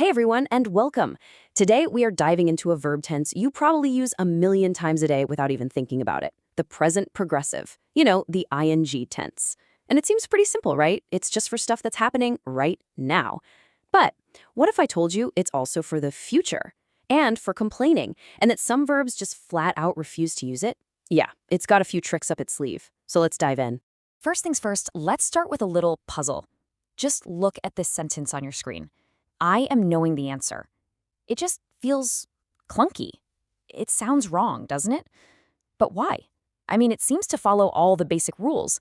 Hey everyone, and welcome. Today we are diving into a verb tense you probably use a million times a day without even thinking about it. The present progressive. The ing tense. And it seems pretty simple, right? It's just for stuff that's happening right now. But what if I told you it's also for the future? And for complaining, and that some verbs just flat out refuse to use it? Yeah, it's got a few tricks up its sleeve. So let's dive in. First things first, let's start with a little puzzle. Just look at this sentence on your screen. I am knowing the answer. It just feels clunky. It sounds wrong, doesn't it? But why? I mean, it seems to follow all the basic rules.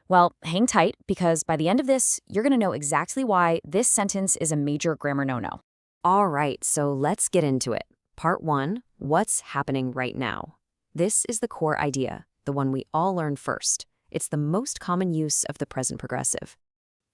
Well, hang tight, because by the end of this, you're going to know exactly why this sentence is a major grammar no-no. All right, so let's get into it. Part 1, what's happening right now? This is the core idea, the one we all learn first. It's the most common use of the present progressive.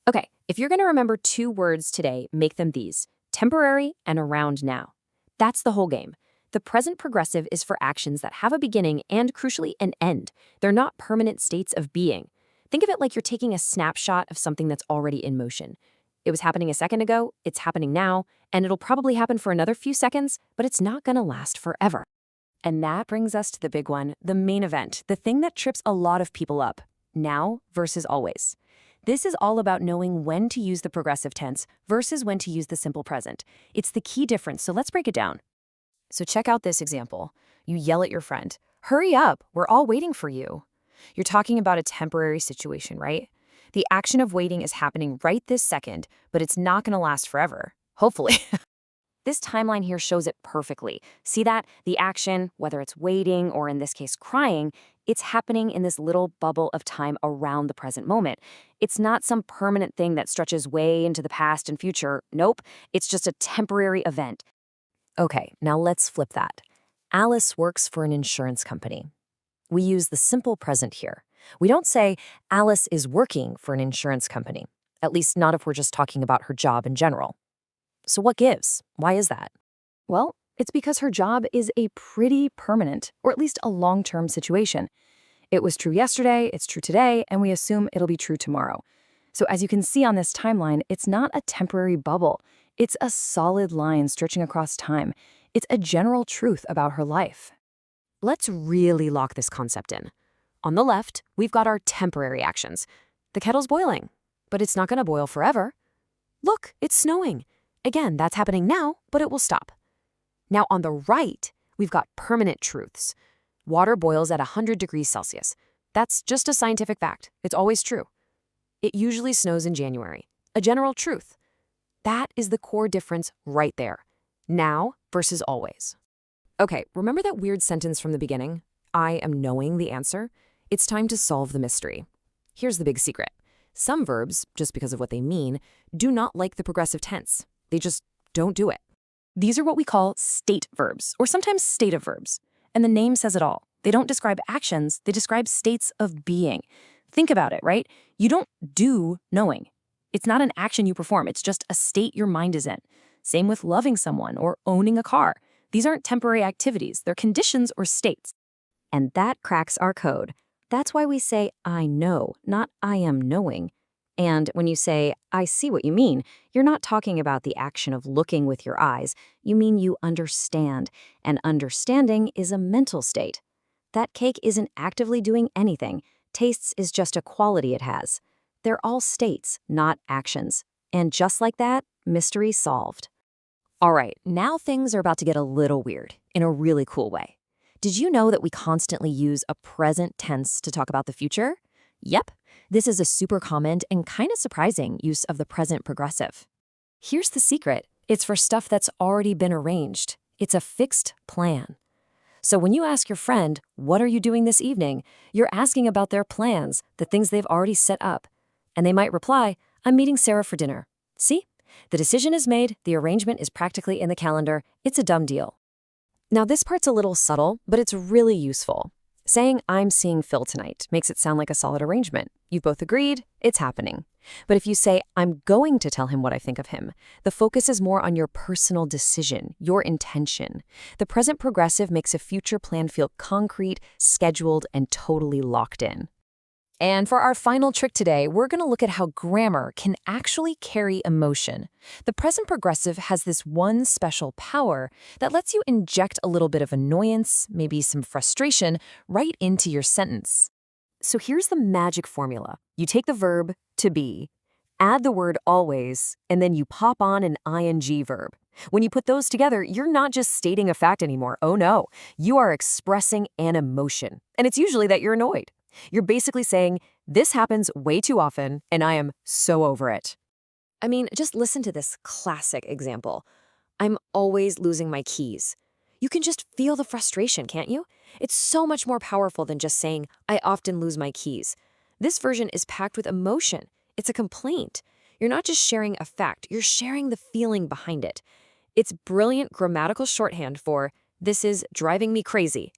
Okay, if you're going to remember two words today, make them these: temporary and around now. That's the whole game. The present progressive is for actions that have a beginning and, crucially, an end. They're not permanent states of being. Think of it like you're taking a snapshot of something that's already in motion. It was happening a second ago, it's happening now, and it'll probably happen for another few seconds, but it's not going to last forever. And that brings us to the big one, the main event, the thing that trips a lot of people up: now versus always. This is all about knowing when to use the progressive tense versus when to use the simple present. It's the key difference, so let's break it down. So check out this example. You yell at your friend, "Hurry up, we're all waiting for you." You're talking about a temporary situation, right? The action of waiting is happening right this second, but it's not going to last forever. Hopefully. This timeline here shows it perfectly. See that? The action, whether it's waiting or in this case crying, it's happening in this little bubble of time around the present moment. It's not some permanent thing that stretches way into the past and future. Nope, it's just a temporary event. Okay, now let's flip that. Alice works for an insurance company. We use the simple present here. We don't say Alice is working for an insurance company, at least not if we're just talking about her job in general. So what gives? Why is that? Well, it's because her job is a pretty permanent, or at least a long-term situation. It was true yesterday, it's true today, and we assume it'll be true tomorrow. So as you can see on this timeline, it's not a temporary bubble. It's a solid line stretching across time. It's a general truth about her life. Let's really lock this concept in. On the left, we've got our temporary actions. The kettle's boiling, but it's not going to boil forever. Look, it's snowing. Again, that's happening now, but it will stop. Now on the right, we've got permanent truths. Water boils at 100 degrees Celsius. That's just a scientific fact. It's always true. It usually snows in January. A general truth. That is the core difference right there. Now versus always. Okay, remember that weird sentence from the beginning? I am knowing the answer. It's time to solve the mystery. Here's the big secret. Some verbs, just because of what they mean, do not like the progressive tense. They just don't do it. These are what we call state verbs, or sometimes stative verbs. And the name says it all. They don't describe actions, they describe states of being. Think about it, right? You don't do knowing. It's not an action you perform, it's just a state your mind is in. Same with loving someone or owning a car. These aren't temporary activities, they're conditions or states. And that cracks our code. That's why we say I know, not I am knowing. And when you say, I see what you mean, you're not talking about the action of looking with your eyes. You mean you understand. And understanding is a mental state. That cake isn't actively doing anything. Tastes is just a quality it has. They're all states, not actions. And just like that, mystery solved. All right, now things are about to get a little weird, in a really cool way. Did you know that we constantly use a present tense to talk about the future? Yep, this is a super common and kind of surprising use of the present progressive. Here's the secret. It's for stuff that's already been arranged. It's a fixed plan. So when you ask your friend, what are you doing this evening? You're asking about their plans, the things they've already set up. And they might reply, I'm meeting Sarah for dinner. See? The decision is made, the arrangement is practically in the calendar. It's a done deal. Now this part's a little subtle, but it's really useful. Saying I'm seeing Phil tonight makes it sound like a solid arrangement. You've both agreed, it's happening. But if you say I'm going to tell him what I think of him, the focus is more on your personal decision, your intention. The present progressive makes a future plan feel concrete, scheduled, and totally locked in. And for our final trick today, we're going to look at how grammar can actually carry emotion. The present progressive has this one special power that lets you inject a little bit of annoyance, maybe some frustration, right into your sentence. So here's the magic formula. You take the verb to be, add the word always, and then you pop on an ing verb. When you put those together, you're not just stating a fact anymore. Oh no, you are expressing an emotion. And it's usually that you're annoyed. You're basically saying, this happens way too often, and I am so over it. I mean, just listen to this classic example. I'm always losing my keys. You can just feel the frustration, can't you? It's so much more powerful than just saying, I often lose my keys. This version is packed with emotion. It's a complaint. You're not just sharing a fact, you're sharing the feeling behind it. It's brilliant grammatical shorthand for, this is driving me crazy.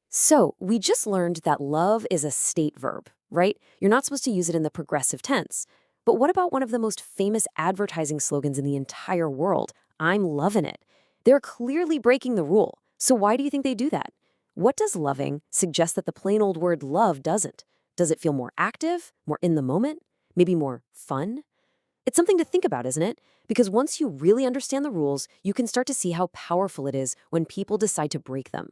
So, we just learned that love is a state verb, right? You're not supposed to use it in the progressive tense. But what about one of the most famous advertising slogans in the entire world? I'm loving it. They're clearly breaking the rule. So why do you think they do that? What does loving suggest that the plain old word love doesn't? Does it feel more active, more in the moment, maybe more fun? It's something to think about, isn't it? Because once you really understand the rules, you can start to see how powerful it is when people decide to break them.